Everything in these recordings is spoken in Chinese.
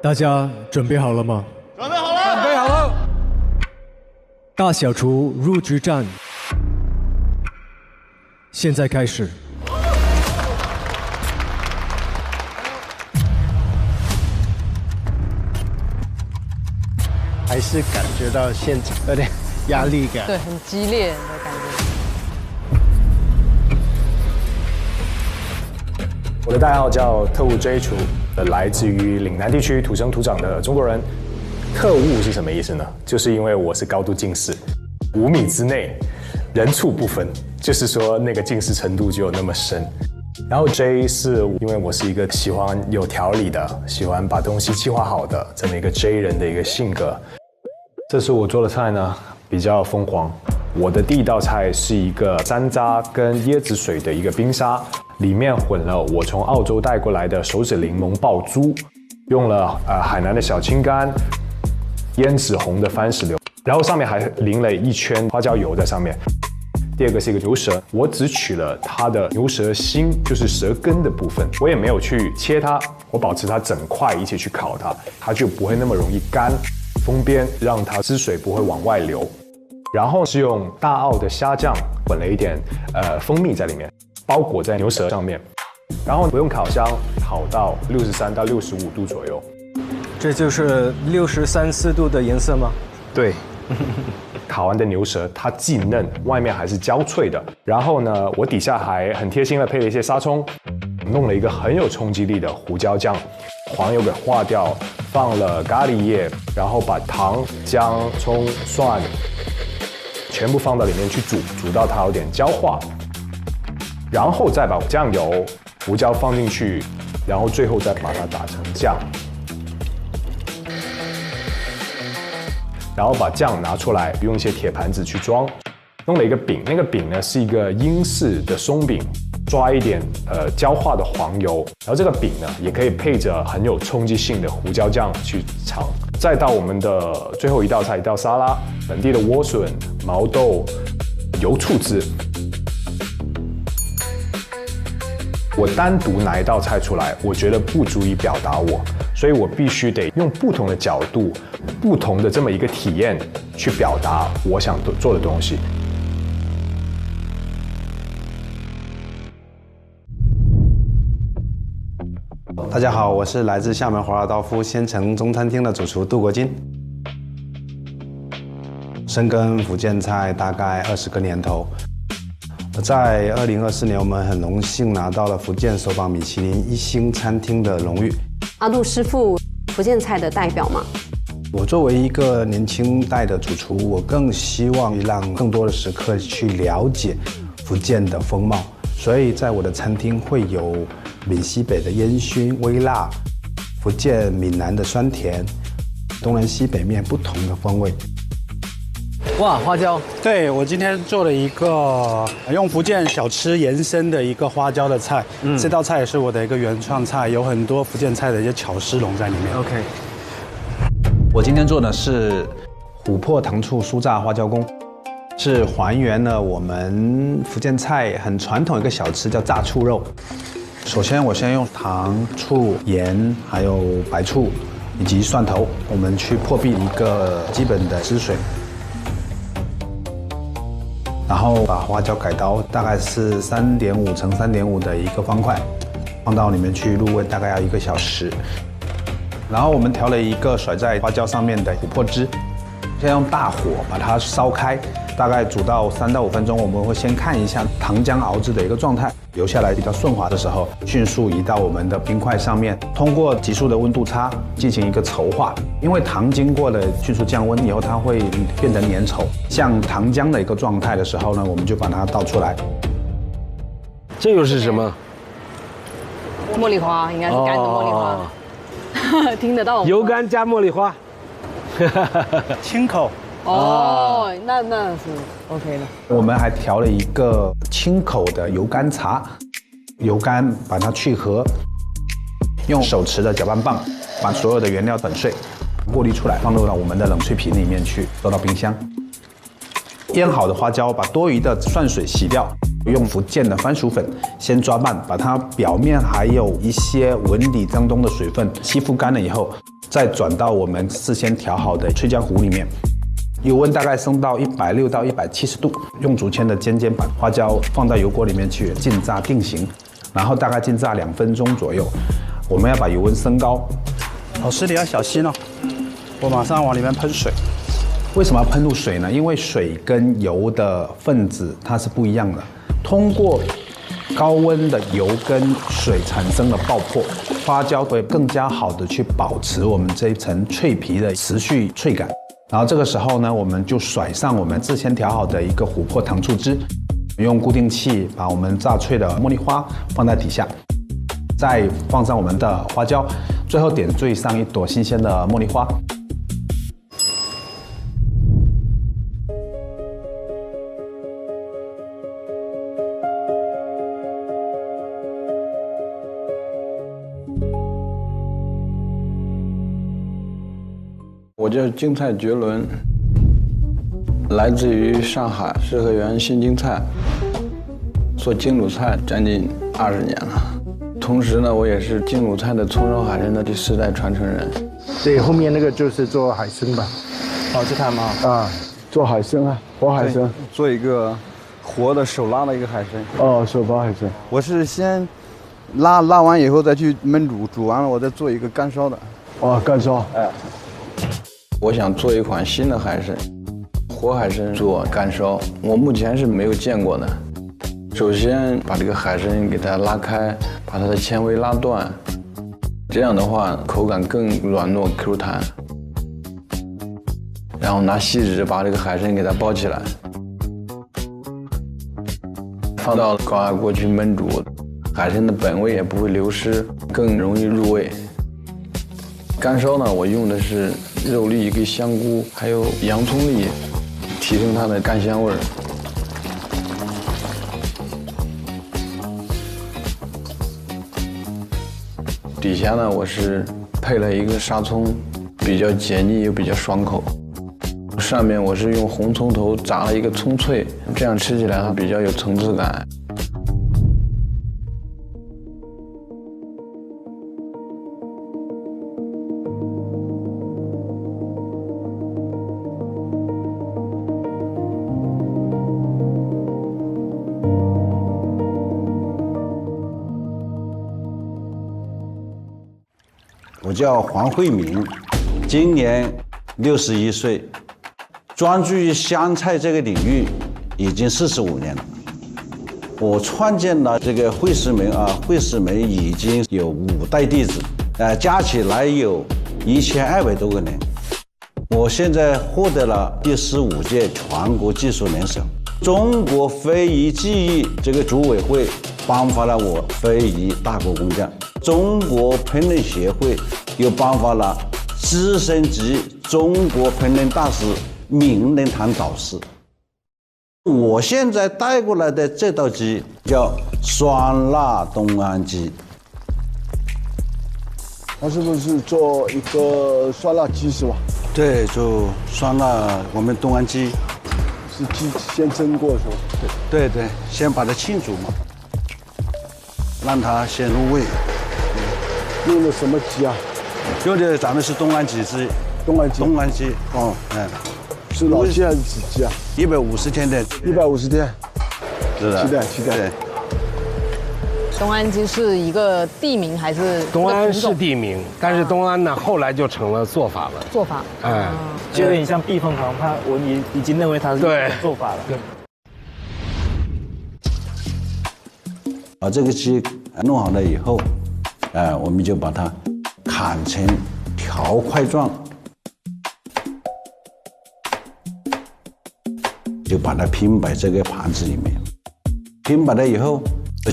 大家准备好了吗？准备好了，准备好了。大小厨入局战，现在开始。还是感觉到现场有点压力感。对，很激烈的感觉。我的代号叫特务 J 厨，来自于岭南地区土生土长的中国人。特务是什么意思呢？就是因为我是高度近视，5米之内人畜不分，就是说那个近视程度就有那么深。然后 J 是因为我是一个喜欢有条理的，喜欢把东西计划好的这么一个 J 人的一个性格。这是我做的菜呢，比较疯狂。我的第一道菜是一个山楂跟椰子水的一个冰沙，里面混了我从澳洲带过来的手指柠檬爆珠，用了海南的小青柑、胭脂红的番石榴，然后上面还淋了一圈花椒油在上面。第二个是一个牛舌，我只取了它的牛舌心，就是舌根的部分，我也没有去切它，我保持它整块一起去烤它，它就不会那么容易干，封边让它汁水不会往外流。然后是用大澳的虾酱混了一点蜂蜜在里面，包裹在牛舌上面，然后不用烤箱，烤到63到65度左右。这就是63、4度的颜色吗？对。烤完的牛舌它既嫩，外面还是焦脆的。然后呢，我底下还很贴心的配了一些沙葱，弄了一个很有冲击力的胡椒酱，黄油给化掉，放了咖喱叶，然后把糖、姜、葱、蒜全部放到里面去煮，煮到它有点焦化，然后再把酱油、胡椒放进去，然后最后再把它打成酱。然后把酱拿出来，用一些铁盘子去装，弄了一个饼，那个饼呢是一个英式的松饼，抓一点焦化的黄油，然后这个饼呢也可以配着很有冲击性的胡椒酱去尝。再到我们的最后一道菜，一道沙拉，本地的莴笋、毛豆、油醋汁。我单独拿一道菜出来，我觉得不足以表达我，所以我必须得用不同的角度、不同的这么一个体验去表达我想做的东西。大家好，我是来自厦门华尔道夫鲜城中餐厅的主厨杜国金，深耕福建菜大概20个年头。在2024年，我们很荣幸拿到了福建首榜米其林1星餐厅的荣誉。阿杜师傅，福建菜的代表吗？我作为一个年轻代的主厨，我更希望让更多的食客去了解福建的风貌，所以在我的餐厅会有闽西北的烟熏微辣，福建闽南的酸甜，东南西北面不同的风味。哇，花椒！对，我今天做了一个用福建小吃延伸的一个花椒的菜，这道菜也是我的一个原创菜，有很多福建菜的一些巧思融在里面。OK， 我今天做的是琥珀糖醋酥炸花椒公，是还原了我们福建菜很传统一个小吃叫炸醋肉。首先，我先用糖、醋、盐，还有白醋以及蒜头，我们去破壁一个基本的汁水。然后把花椒改刀，大概是3.5乘3.5的一个方块，放到里面去入味，大概要1个小时。然后我们调了一个甩在花椒上面的琥珀汁，先用大火把它烧开，大概煮到3到5分钟。我们会先看一下糖浆熬制的一个状态，留下来比较顺滑的时候，迅速移到我们的冰块上面，通过急速的温度差进行一个稠化。因为糖经过了迅速降温以后，它会变得粘稠，像糖浆的一个状态的时候呢，我们就把它倒出来。这又是什么？茉莉花应该是干的茉莉花，听得到吗？油干加茉莉花，清口。哦，那是 OK 的。我们还调了一个清口的油干茶，油干把它去核，用手持的搅拌棒把所有的原料粉碎，过滤出来，放入到我们的冷萃瓶里面去，收到冰箱。腌好的花椒，把多余的蒜水洗掉，用福建的番薯粉先抓拌，把它表面还有一些纹理当中的水分吸附干了以后，再转到我们事先调好的脆浆糊里面，油温大概升到160到170度，用竹签的尖尖把花椒放到油锅里面去浸炸定型，然后大概浸炸2分钟左右。我们要把油温升高。老师你要小心哦，我马上往里面喷水。为什么要喷入水呢？因为水跟油的分子它是不一样的，通过高温的油跟水产生了爆破，花椒会更加好的去保持我们这一层脆皮的持续脆感。然后这个时候呢，我们就甩上我们之前调好的一个琥珀糖醋汁，用固定器把我们炸脆的茉莉花放在底下，再放上我们的花椒，最后点缀上一朵新鲜的茉莉花。我叫金蔡觉伦，来自于上海四合园新京菜，做京鲁菜将近20年了。同时呢，我也是京鲁菜的葱烧海参的第4代传承人。对，后面那个就是做海参吧。好，去看吗？啊，做海参啊，活海参。做一个活的手拉的一个海参。哦，手抓海参。我是先拉完以后再去焖煮，煮完了我再做一个干烧的。哦，干烧。哎。我想做一款新的海参，活海参做干烧，我目前是没有见过的。首先把这个海参给它拉开，把它的纤维拉断，这样的话口感更软糯 Q 弹。然后拿锡纸把这个海参给它包起来，放到高压锅去焖煮，海参的本味也不会流失，更容易入味。干烧呢，我用的是肉粒跟香菇，还有洋葱粒，提升它的干香味儿。底下呢，我是配了一个沙葱，比较解腻又比较爽口。上面我是用红葱头炸了一个葱脆，这样吃起来它比较有层次感。我叫黄慧明，今年61岁，专注于湘菜这个领域已经45年了。我创建了这个惠食门惠食门已经有5代弟子，加起来有1200多个人。我现在获得了第15届全国技术联手，中国非遗技艺这个组委会颁发了我非遗大国工匠，中国烹饪协会又颁发了资深级中国烹饪大师名人堂导师。我现在带过来的这道鸡叫酸辣东安鸡。它是不是做一个酸辣鸡是吧？对，做酸辣我们东安鸡。是鸡先蒸过是吧？对对，先把它浸煮嘛，让它先入味。用的什么鸡啊？用的咱们是东安鸡汁。东安鸡。哦，是老鸡还是子鸡啊？150天的。150天。是的。期待。对。东安鸡是一个地名还是？东安是地名，但是东安呢后来就成了做法了。做法。哎，就有点像避风塘，我已经认为它是做法了。对。把这个鸡弄好了以后，我们就把它砍成条块状，就把它拼摆这个盘子里面。拼摆了以后，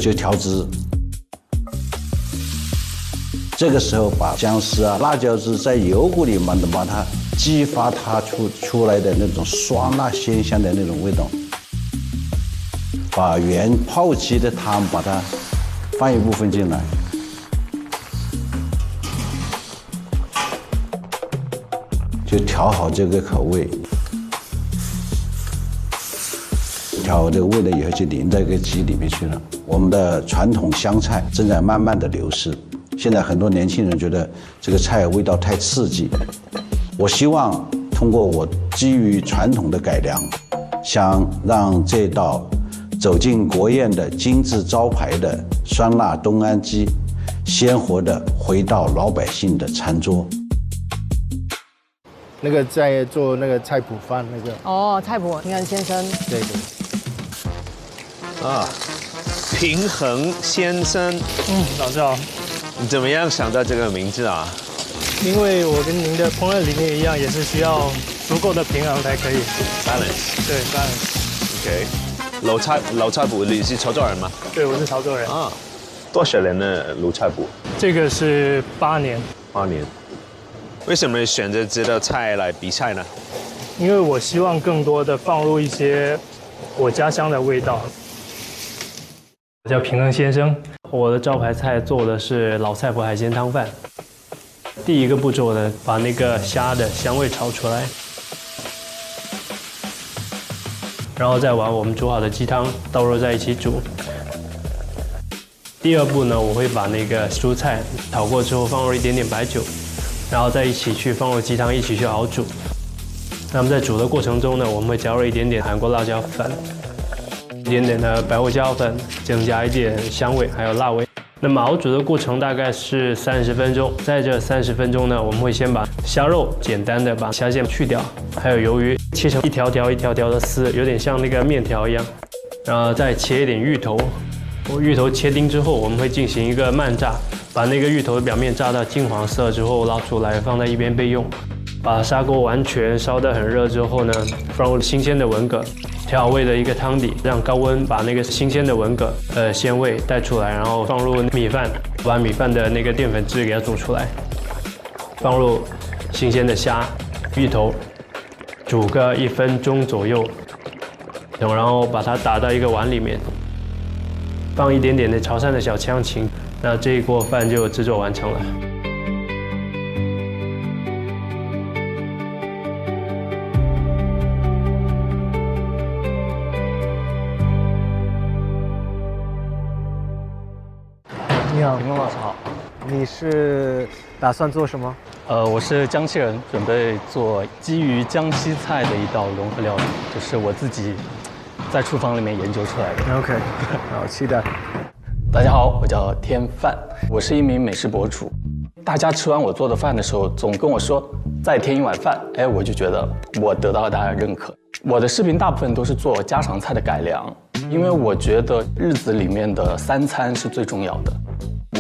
就调汁。这个时候把姜丝辣椒汁在油锅里面把它激发它出来的那种酸辣鲜香的那种味道。把原泡鸡的汤把它放一部分进来，就调好这个口味。调好这个味了以后，就淋在这个鸡里面去了。我们的传统湘菜正在慢慢的流失，现在很多年轻人觉得这个菜味道太刺激，我希望通过我基于传统的改良，想让这道走进国宴的金字招牌的酸辣东安鸡，鲜活地回到老百姓的餐桌。那个在做那个菜谱饭那个。哦，菜谱平衡先生。对对。啊，平衡先生。老师好。你怎么样想到这个名字啊？因为我跟您的烹饪理念一样，也是需要足够的平衡才可以。balance。对 balance。OK。老菜谱，你是潮州人吗？对，我是潮州人。啊，多少年的鲁菜谱？这个是8年。8年。为什么你选择这道菜来比赛呢？因为我希望更多的放入一些我家乡的味道。我叫平衡先生，我的招牌菜做的是老菜谱海鲜汤饭。第一个步骤呢，把那个虾的香味炒出来，然后再把我们煮好的鸡汤倒入在一起煮。第二步呢，我会把那个蔬菜炒过之后放入一点点白酒，然后再一起去放入鸡汤一起去熬煮。那么在煮的过程中呢，我们会加入一点点韩国辣椒粉，一点点的白胡椒粉，增加一点香味还有辣味。那么熬煮的过程大概是30分钟，在这30分钟呢，我们会先把虾肉简单的把虾线去掉，还有鱿鱼切成一条条的丝，有点像那个面条一样，然后再切一点芋头。芋头切丁之后，我们会进行一个慢炸，把那个芋头的表面炸到金黄色之后捞出来，放在一边备用。把砂锅完全烧得很热之后呢，放入新鲜的文蛤，调好味的一个汤底，让高温把那个新鲜的文蛤鲜味带出来，然后放入米饭，把米饭的那个淀粉质给它煮出来，放入新鲜的虾、芋头，煮个1分钟左右，然后把它打到一个碗里面，放一点点的潮汕的小香芹，那这一锅饭就制作完成了。你好，老师好。你是打算做什么？我是江西人，准备做基于江西菜的一道融合料理，就是我自己在厨房里面研究出来的。OK， 好，期待。大家好，我叫天范，我是一名美食博主。大家吃完我做的饭的时候，总跟我说再添一碗饭，哎，我就觉得我得到了大家认可。我的视频大部分都是做家常菜的改良，因为我觉得日子里面的3餐是最重要的。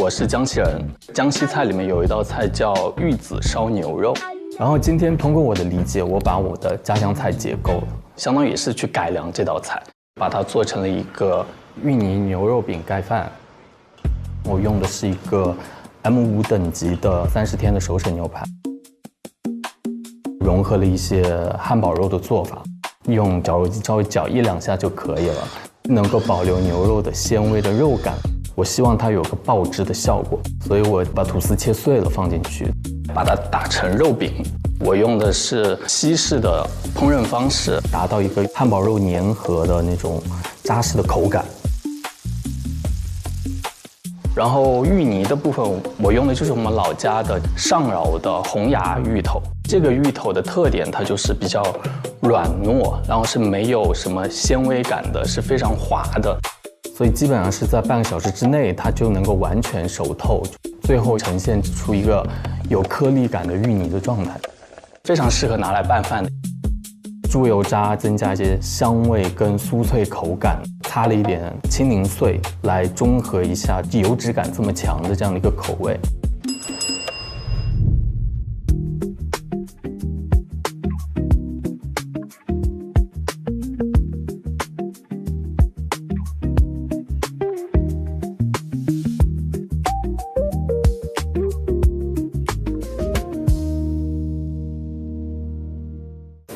我是江西人，江西菜里面有一道菜叫玉子烧牛肉。然后今天通过我的理解，我把我的家乡菜解构，相当于也是去改良这道菜，把它做成了一个芋泥牛肉饼盖饭。我用的是一个 M5等级的30天的熟成牛排，融合了一些汉堡肉的做法，用绞肉机稍微绞1、2下就可以了，能够保留牛肉的鲜味的肉感。我希望它有个爆汁的效果，所以我把吐司切碎了放进去，把它打成肉饼。我用的是西式的烹饪方式，达到一个汉堡肉粘合的那种扎实的口感。然后芋泥的部分，我用的就是我们老家的上饶的红芽芋头。这个芋头的特点，它就是比较软糯，然后是没有什么纤维感的，是非常滑的。所以基本上是在半个小时之内，它就能够完全熟透，最后呈现出一个有颗粒感的芋泥的状态，非常适合拿来拌饭的。猪油渣增加一些香味跟酥脆口感，擦了一点青柠碎来中和一下油脂感这么强的这样的一个口味。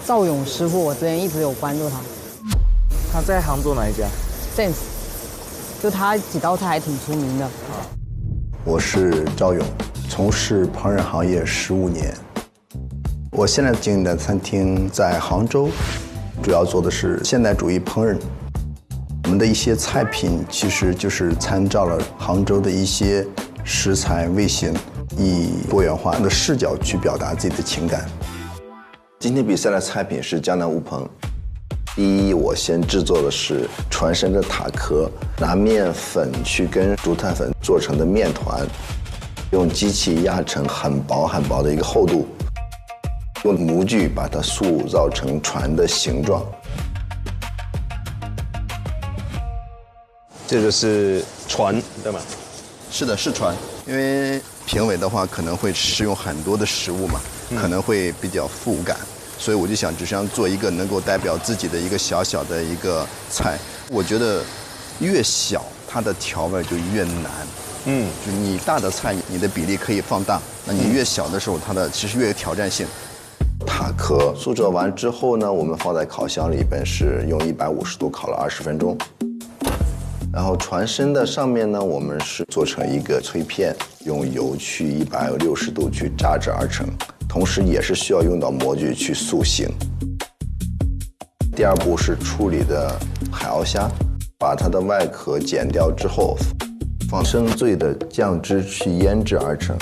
赵勇师傅，我之前一直有关注他。他在杭州哪一家 ？Sense， 就他几道菜还挺出名的。我是赵勇，从事烹饪行业15年。我现在经营的餐厅在杭州，主要做的是现代主义烹饪。我们的一些菜品其实就是参照了杭州的一些食材、味型，以多元化的视角去表达自己的情感。今天比赛的菜品是江南乌篷。第一，我先制作的是船参的塔壳，拿面粉去跟竹炭粉做成的面团，用机器压成很薄很薄的一个厚度，用模具把它塑造成船的形状。这就是船，对吗？是的，是船。因为评委的话可能会食用很多的食物嘛，可能会比较负感。所以我就想，只想做一个能够代表自己的一个小小的一个菜。我觉得越小，它的调味就越难。就你大的菜，你的比例可以放大，那你越小的时候，它的其实越有挑战性。塔壳塑造完之后呢，我们放在烤箱里边是用150度烤了20分钟。然后船参的上面呢，我们是做成一个脆片，用油去160度去炸制而成。同时也是需要用到模具去塑形。第二步是处理的海鳌虾，把它的外壳剪掉之后，放生醉的酱汁去腌制而成。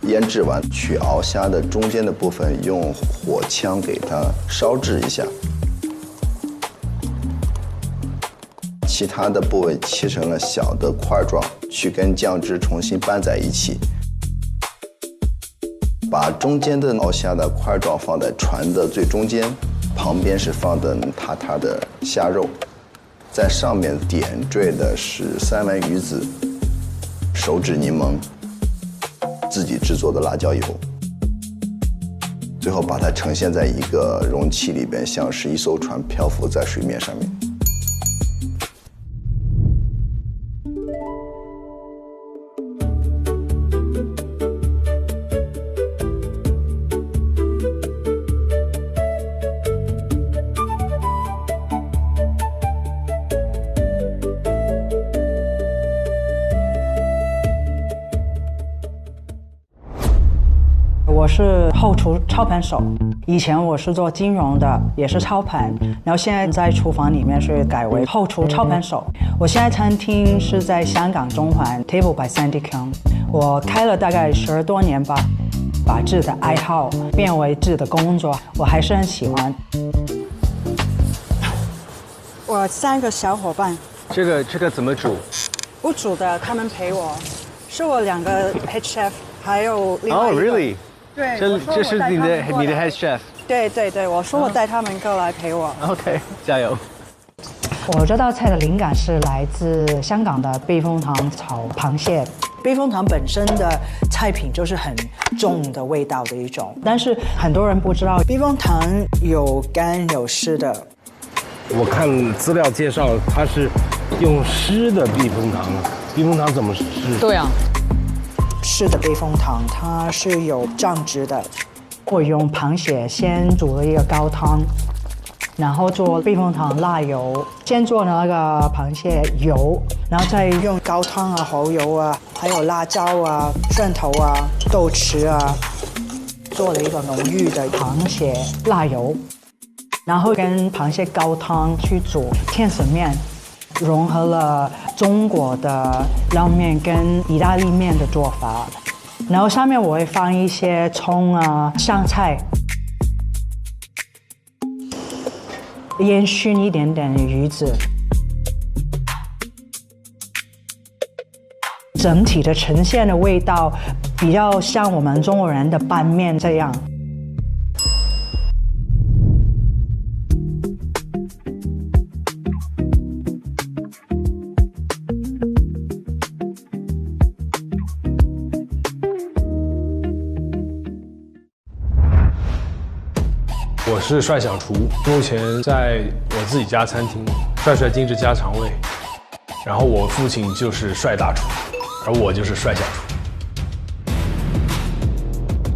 腌制完，取鳌虾的中间的部分，用火枪给它烧制一下，其他的部位切成了小的块状，去跟酱汁重新拌在一起。把中间的鳌虾的块状放在船的最中间，旁边是放的塌塌的虾肉，在上面点缀的是三文鱼子、手指柠檬、自己制作的辣椒油，最后把它呈现在一个容器里边，像是一艘船漂浮在水面上面。我是后厨操盘手，以前我是做金融的，也是操盘，然后现在在厨房里面是改为后厨操盘手。我现在餐厅是在香港中环 Table by Sandy Kung， 我开了大概10多年吧，把自己的爱好变为自己的工作，我还是很喜欢。我3个小伙伴，这个怎么煮？不煮的，他们陪我，是我2个 head chef， 还有另外一个。Oh, really? 对，这是你的 head chef。对对对，我说我带他们过来陪我。OK， 加油。我这道菜的灵感是来自香港的避风塘炒螃蟹。避风塘本身的菜品就是很重的味道的一种，但是很多人不知道避风塘有干有湿的。我看资料介绍，它是用湿的避风塘，避风塘怎么湿？对啊。湿的避风塘它是有酱汁的，我用螃蟹先煮了一个高汤，然后做避风塘辣油，先做那个螃蟹油，然后再用高汤啊、蚝油啊，还有辣椒啊、蒜头啊、豆豉啊，做了一个浓郁的螃蟹辣油，然后跟螃蟹高汤去煮天使面。融合了中国的捞面跟意大利面的做法，然后上面我会放一些葱啊、香菜，烟熏一点点鱼子，整体的呈现的味道比较像我们中国人的拌面这样。我是帅小厨，目前在我自己家餐厅帅帅精致家常味，然后我父亲就是帅大厨，而我就是帅小厨。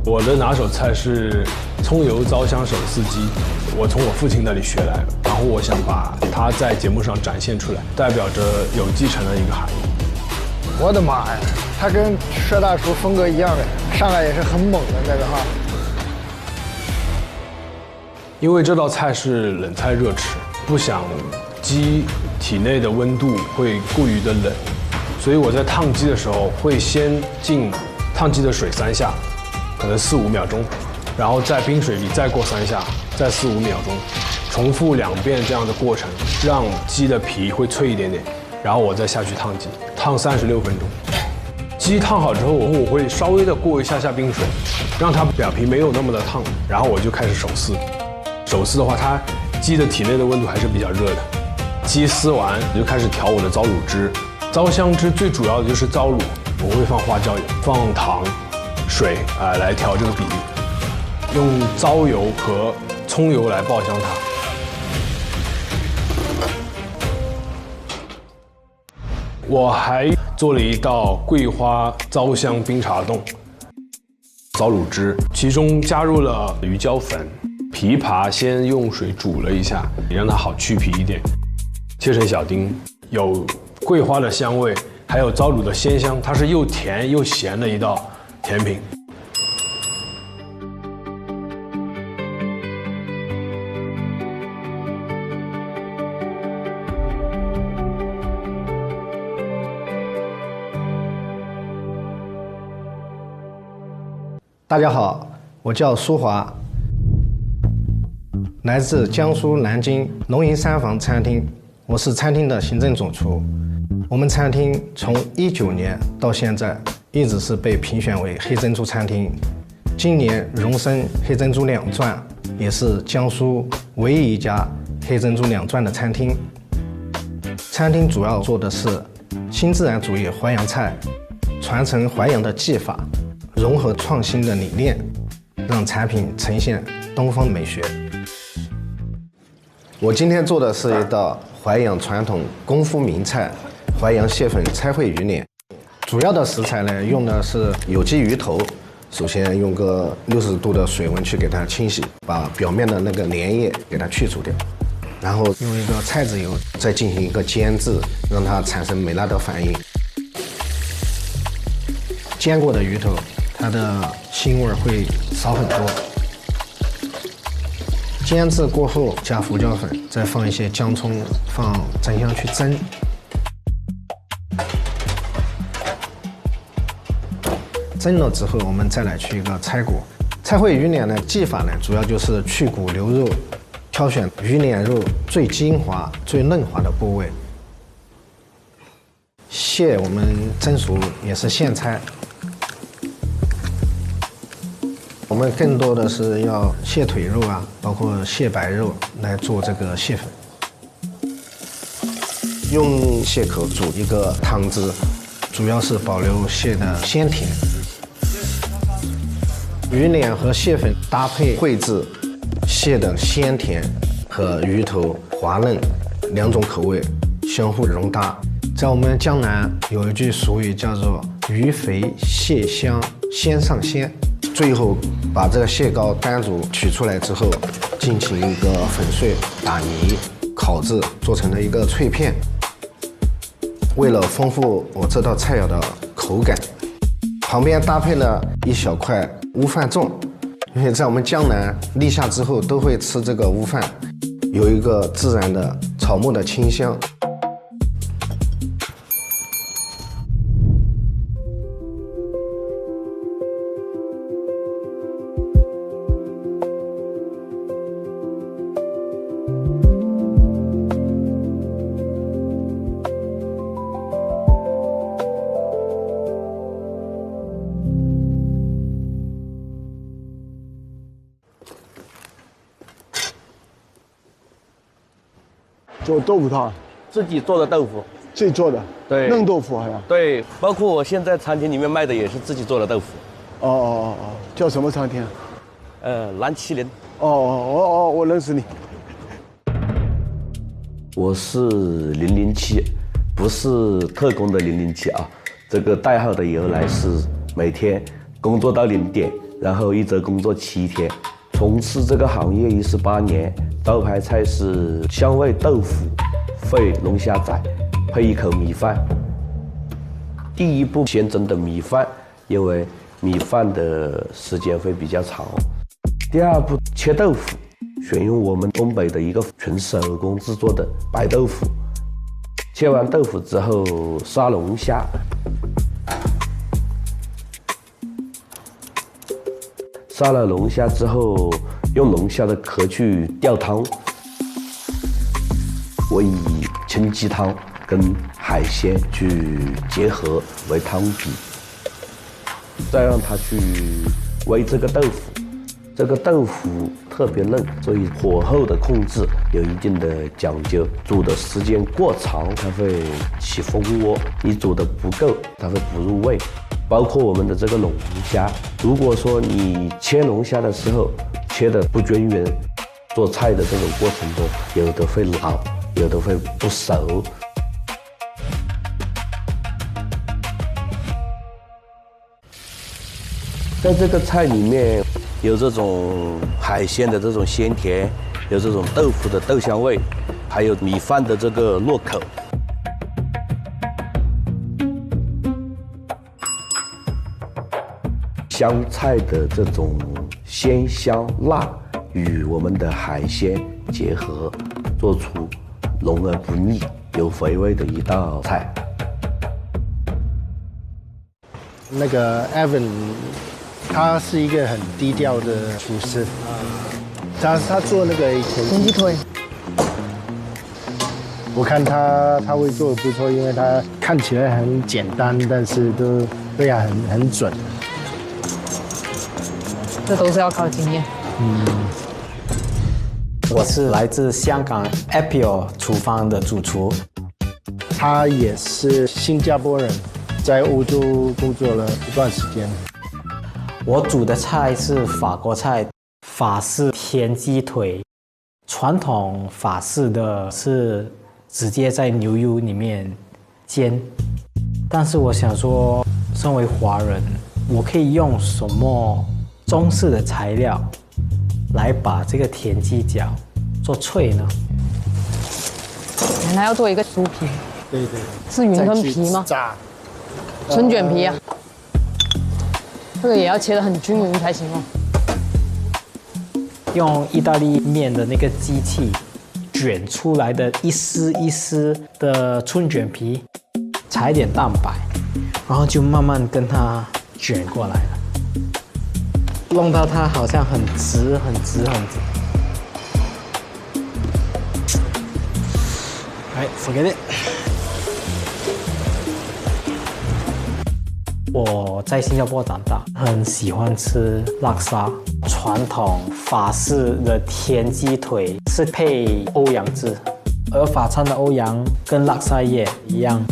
我的拿手菜是葱油糟香手撕鸡，我从我父亲那里学来的，然后我想把它在节目上展现出来，代表着有继承的一个含义。我的妈呀，他跟帅大厨风格一样的，上来也是很猛的那个哈。因为这道菜是冷菜热吃，不想鸡体内的温度会过于的冷，所以我在烫鸡的时候会先进烫鸡的水3下，可能4、5秒钟，然后在冰水里再过3下，再4、5秒钟，重复2遍这样的过程，让鸡的皮会脆一点点，然后我再下去烫鸡，烫36分钟。鸡烫好之后，我会稍微的过一下冰水，让它表皮没有那么的烫，然后我就开始手撕。手撕的话，它鸡的体内的温度还是比较热的。鸡撕完，我就开始调我的糟卤汁。糟香汁最主要的就是糟卤，我会放花椒油、放糖、水来调这个比例，用糟油和葱油来爆香它。我还做了一道桂花糟香冰茶冻，糟卤汁，其中加入了鱼胶粉，枇杷先用水煮了一下，让它好去皮一点，切成小丁，有桂花的香味，还有糟卤的鲜香，它是又甜又咸的一道甜品。大家好，我叫苏华，来自江苏南京龙吟三房餐厅，我是餐厅的行政总厨。我们餐厅从19年到现在一直是被评选为黑珍珠餐厅，今年荣升黑珍珠2钻，也是江苏唯一一家黑珍珠2钻的餐厅。餐厅主要做的是新自然主义淮扬菜，传承淮扬的技法，融合创新的理念，让产品呈现东方美学。我今天做的是一道淮扬传统功夫名菜——淮扬蟹粉菜烩鱼脸。主要的食材呢，用的是有机鱼头。首先用个60度的水温去给它清洗，把表面的那个粘液给它去除掉。然后用一个菜籽油再进行一个煎制，让它产生美拉德反应。煎过的鱼头，它的腥味会少很多。煎制过后加胡椒粉，再放一些姜葱，放蒸箱去蒸。蒸了之后，我们再来去一个拆骨。菜烩鱼脸的技法呢，主要就是去骨留肉，挑选鱼脸肉最精华、最嫩滑的部位。蟹我们蒸熟也是现拆。我们更多的是要蟹腿肉啊，包括蟹白肉来做这个蟹粉。用蟹壳煮一个汤汁，主要是保留蟹的鲜甜。鱼脸和蟹粉搭配烩制，蟹的鲜甜和鱼头滑嫩2种口味相互融搭。在我们江南有一句俗语叫做“鱼肥蟹香，鲜上鲜”。最后把这个蟹膏单独取出来之后，进行一个粉碎、打泥、烤制，做成了一个脆片。为了丰富我这道菜肴的口感，旁边搭配了一小块乌饭粽，因为在我们江南立夏之后都会吃这个乌饭，有一个自然的草木的清香。做豆腐汤，自己做的豆腐，自己做的，对，嫩豆腐好像。对，包括我现在餐厅里面卖的也是自己做的豆腐。哦，叫什么餐厅？蓝麒麟。我认识你。我是007，不是特工的007啊。这个代号的由来是每天工作到0点，然后一周工作7天。从事这个行业18年，招牌菜是香味豆腐烩龙虾仔，配一口米饭。第一步先蒸的米饭，因为米饭的时间会比较长。第二步切豆腐，选用我们东北的一个纯手工制作的白豆腐，切完豆腐之后，杀龙虾。杀了龙虾之后，用龙虾的壳去吊汤。我以清鸡汤跟海鲜去结合为汤底，再让它去煨这个豆腐。这个豆腐特别嫩，所以火候的控制有一定的讲究。煮的时间过长，它会起蜂窝；你煮的不够，它会不入味。包括我们的这个龙虾，如果说你切龙虾的时候切的不均匀，做菜的这种过程中，有的会老，有的会不熟。在这个菜里面，有这种海鲜的这种鲜甜，有这种豆腐的豆香味，还有米饭的这个糯口。香菜的这种鲜香辣与我们的海鲜结合，做出浓而不腻、有回味的一道菜。那个 Evan， 他是一个很低调的厨师，他做那个田鸡腿，我看他会做的不错，因为他看起来很简单，但是都对啊很准。这都是要靠经验。我是来自香港 Apio 厨房的主厨，他也是新加坡人，在欧洲工作了一段时间。我煮的菜是法国菜，法式田鸡腿。传统法式的是直接在牛油里面煎，但是我想说，身为华人，我可以用什么中式的材料来把这个田鸡脚做脆呢？原来要做一个酥皮，对，是云吞皮吗？炸，春卷皮啊。这个也要切得很均匀才行哦。用意大利面的那个机器卷出来的一丝一丝的春卷皮，踩一点蛋白，然后就慢慢跟它卷过来了。弄到它好像很直。哎 ，forget it。我在新加坡长大，很喜欢吃拉沙。传统法式的田鸡腿是配欧阳汁，而法餐的欧阳跟拉沙叶一样，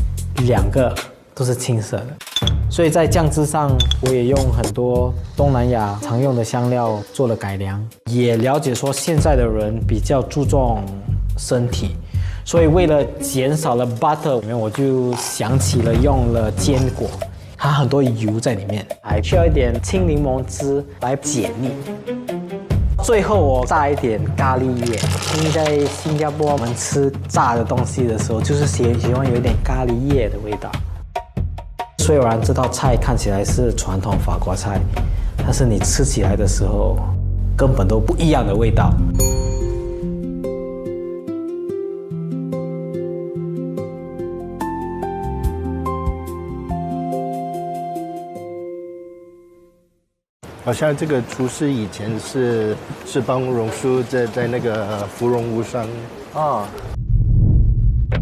两个都是青色的。所以在酱汁上，我也用很多东南亚常用的香料做了改良，也了解说现在的人比较注重身体，所以为了减少了 butter， 我就想起了用了坚果，它很多油在里面，还需要一点青柠檬汁来解腻。最后我炸一点咖喱叶，因为在新加坡我们吃炸的东西的时候，就是喜欢有一点咖喱叶的味道。虽然这道菜看起来是传统法国菜，但是你吃起来的时候根本都不一样的味道。好像这个厨师以前是帮荣叔在那个芙蓉屋上。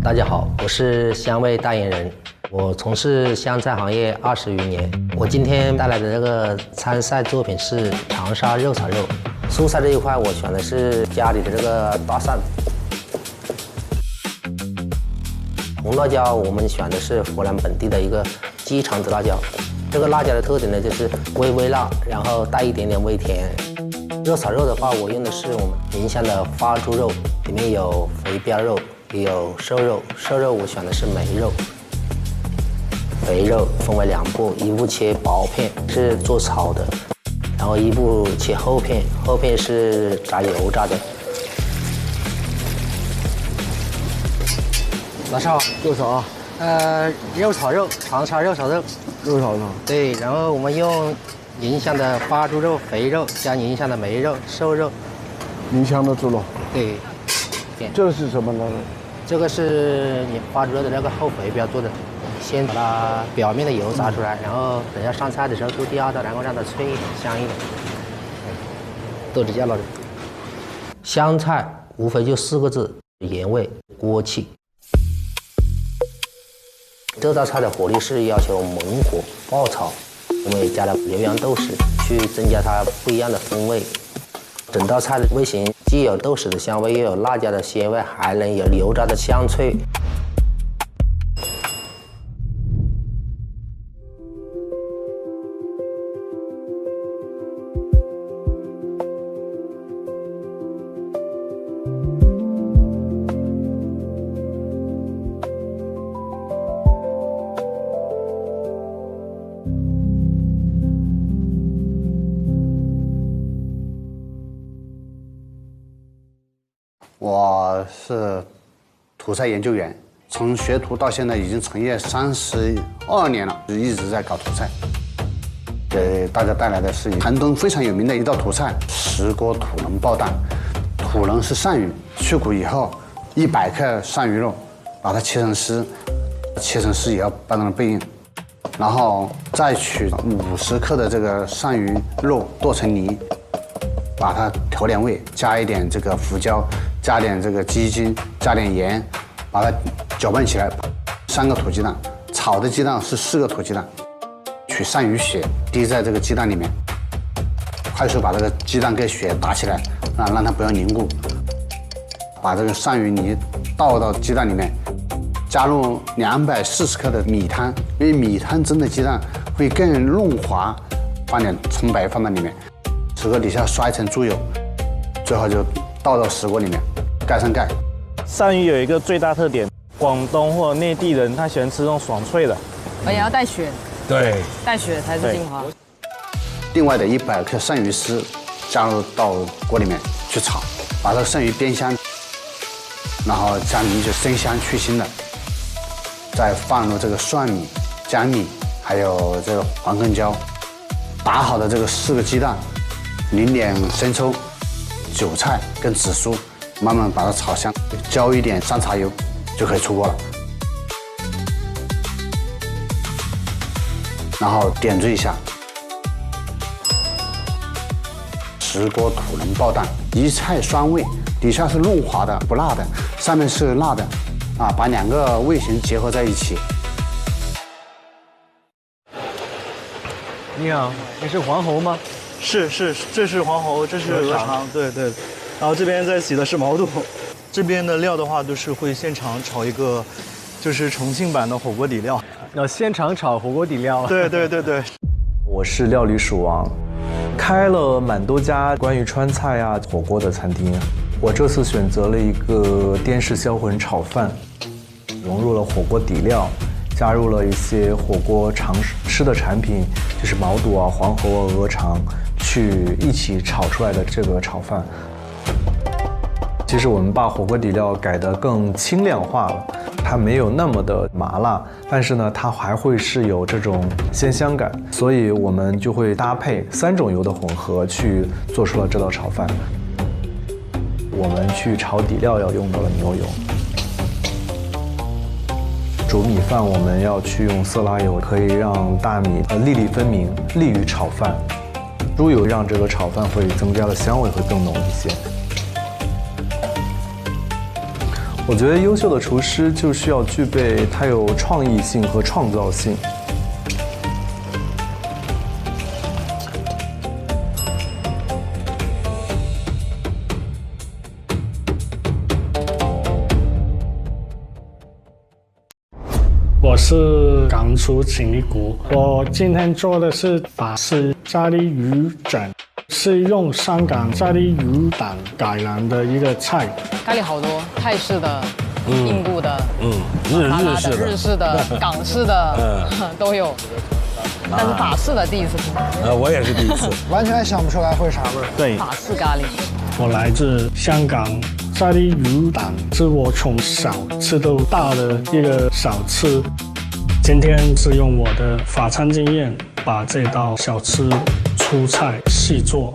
大家好，我是香味代言人。我从事湘菜行业20余年。我今天带来的这个参赛作品是长沙肉炒肉。蔬菜这一块，我选的是家里的这个大蒜。红辣椒我们选的是湖南本地的一个鸡肠子辣椒。这个辣椒的特点呢，就是微辣，然后带一点点微甜。肉炒肉的话，我用的是我们宁乡的发猪肉，里面有肥膘肉，也有瘦肉。瘦肉我选的是梅肉。肥肉分为2步，一步切薄片是做炒的，然后一步切厚片，厚片是炸油炸的。老少多少啊？肉炒肉，长沙肉炒肉。肉炒肉。对，然后我们用宁乡的发猪肉、肥肉加宁乡的梅肉、瘦肉。宁乡的猪肉。对。这是什么呢？这个是你发热的那个后肥膘做的，先把它表面的油炸出来，然后等下上菜的时候都掉的，然后让它脆一点、香一点。豆子酱了的。香菜无非就4个字：盐味、锅气。这道菜的火力是要求猛火爆炒，我们也加了牛羊豆豉，去增加它不一样的风味。整道菜的味型既有豆豉的香味，又有辣椒的鲜味，还能有油炸的香脆。我是土菜研究员，从学徒到现在已经从业32年了，就一直在搞土菜。给大家带来的是寒冬非常有名的一道土菜——石锅土棱爆蛋。土棱是鳝鱼，去骨以后，100克鳝鱼肉，把它切成丝，切成丝也要拌成背硬，然后再取50克的这个鳝鱼肉剁成泥，把它调点味，加一点这个胡椒，加点这个鸡精，加点盐，把它搅拌起来。3个土鸡蛋，炒的鸡蛋是4个土鸡蛋，取鳝鱼血滴在这个鸡蛋里面，快速把这个鸡蛋跟血打起来，让它不要凝固。把这个鳝鱼泥倒到鸡蛋里面，加入240克的米汤，因为米汤蒸的鸡蛋会更润滑。放点葱白放在里面，石锅底下刷一层猪油，最后就倒到石锅里面，盖上盖。鳝鱼有一个最大特点，广东或内地人他喜欢吃这种爽脆的，而且要带血，对，带血才是精华。另外的100克鳝鱼丝加入到锅里面去炒，把这个鳝鱼煸香，然后加米酒生香去腥的，再放入这个蒜米、姜米，还有这个黄根椒，打好的这个4个鸡蛋，淋点生抽、韭菜跟紫苏，慢慢把它炒香，浇一点山茶油就可以出锅了。然后点缀一下，石锅土棱爆蛋，一菜酸味，底下是润滑的不辣的，上面是辣的，把2个味型结合在一起。你好，你是黄喉吗？是，这是黄喉，这是鹅肠，对。然后这边在洗的是毛肚，这边的料的话都是会现场炒一个，就是重庆版的火锅底料。现场炒火锅底料。对。我是料理鼠王，开了蛮多家关于川菜啊、火锅的餐厅。我这次选择了一个滇式销魂炒饭，融入了火锅底料，加入了一些火锅常吃的产品，就是毛肚啊、黄喉啊、鹅肠，去一起炒出来的这个炒饭。其实我们把火锅底料改得更清亮化了，它没有那么的麻辣，但是呢，它还会是有这种鲜香感，所以我们就会搭配3种油的混合去做出了这道炒饭。我们去炒底料要用到了牛油。煮米饭我们要去用色拉油，可以让大米粒粒分明，利于炒饭。猪油让这个炒饭会增加的香味会更浓一些。我觉得优秀的厨师就需要具备他有创意性和创造性。我是港厨秦一谷，我今天做的是法式咖喱鱼卷，是用香港咖喱鱼胆改良的一个菜。咖喱好多，泰式的、印度的、日式的、港式的，都有。但是法式的第一次听。我也是第一次，完全想不出来会啥味儿。对，法式咖喱。我来自香港，咖喱鱼胆是我从小吃到大的一个小吃。今天是用我的法餐经验，把这道小吃出菜细做。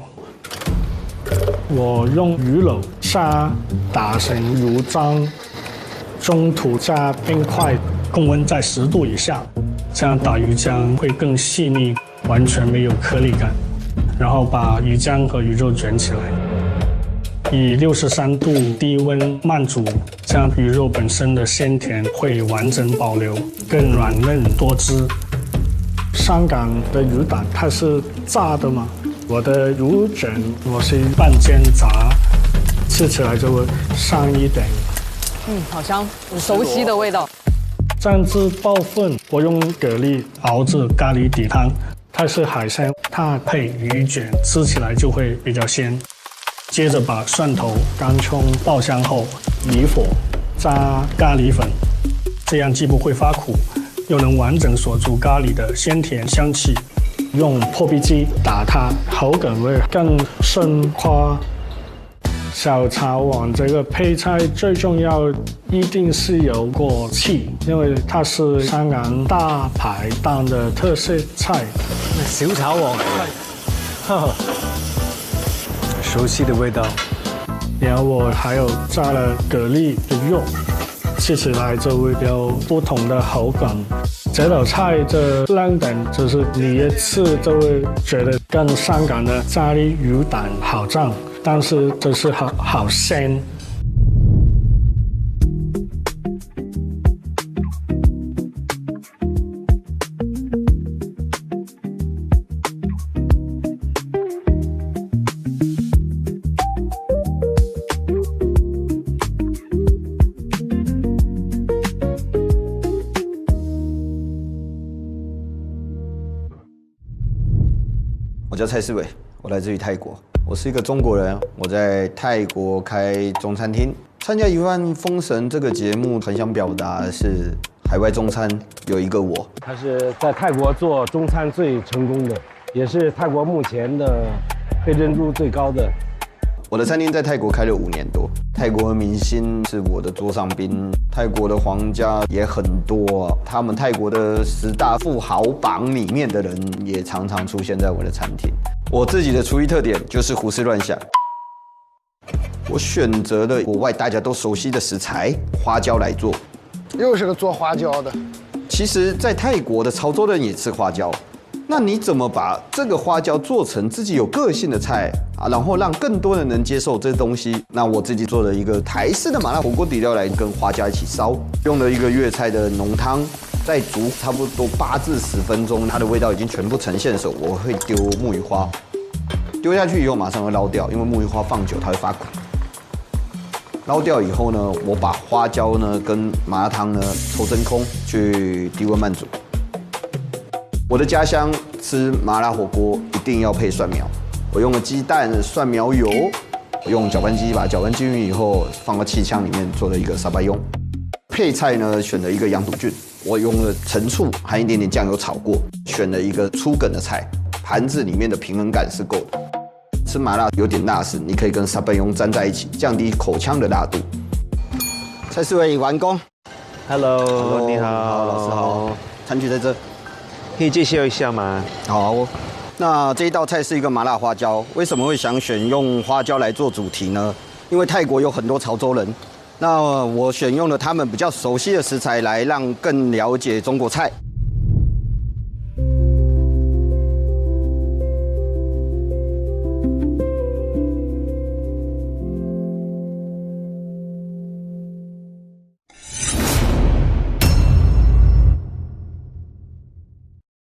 我用鱼柳虾打成鱼浆，中途加冰块，控温在10度以下，这样打鱼浆会更细腻，完全没有颗粒感。然后把鱼浆和鱼肉卷起来，以63度低温慢煮，这样鱼肉本身的鲜甜会完整保留，更软嫩多汁。香港的鱼胆它是炸的嘛，我的鱼卷我是半煎炸，吃起来就会香一点。好香，很熟悉的味道。蘸汁爆粉，我用蛤蜊熬制咖喱底汤，它是海鲜，它配鱼卷，吃起来就会比较鲜。接着把蒜头、干葱爆香后，离火，加咖喱粉，这样既不会发苦，又能完整锁住咖喱的鲜甜香气。用破壁机打它，口感会更顺滑。小茶碗这个配菜最重要一定是有锅气，因为它是香港大排档的特色菜。小炒王，熟悉的味道。然后我还有加了蛤蜊的肉，吃起来就会有不同的口感。这道菜的亮点就是你一吃就会觉得跟香港的咖喱鱼蛋好像，但是就是好鲜。我叫蔡世伟，我来自于泰国。我是一个中国人，我在泰国开中餐厅。参加《一碗封神》这个节目，很想表达的是海外中餐有一个我。他是在泰国做中餐最成功的，也是泰国目前的黑珍珠最高的。我的餐厅在泰国开了5年多，泰国的明星是我的桌上宾，泰国的皇家也很多，他们泰国的10大富豪榜里面的人也常常出现在我的餐厅。我自己的厨艺特点就是胡思乱想，我选择了国外大家都熟悉的食材花椒来做。又是个做花椒的。其实，在泰国的潮州人也吃花椒。那你怎么把这个花椒做成自己有个性的菜啊？然后让更多人能接受这东西？那我自己做了一个台式的麻辣火锅底料来跟花椒一起烧，用了一个粤菜的浓汤，再煮差不多8至10分钟，它的味道已经全部呈现的时候，我会丢木鱼花，丢下去以后马上会捞掉，因为木鱼花放久它会发苦。捞掉以后呢，我把花椒呢跟麻辣汤呢抽真空去低温慢煮。我的家乡吃麻辣火锅一定要配蒜苗，我用了鸡蛋、蒜苗油，用搅拌机把它搅拌均匀以后，放到气枪里面做了一个沙巴庸。配菜呢选了一个羊肚菌，我用了陈醋和一点点酱油炒过，选了一个粗梗的菜，盘子里面的平衡感是够的。吃麻辣有点辣时，你可以跟沙巴庸沾在一起，降低口腔的辣度。蔡世伟完工。Hello， 你好，老师好，餐具在这。可以介绍一下吗？好，那这一道菜是一个麻辣花椒。为什么会想选用花椒来做主题呢？因为泰国有很多潮州人，那我选用了他们比较熟悉的食材来让更了解中国菜。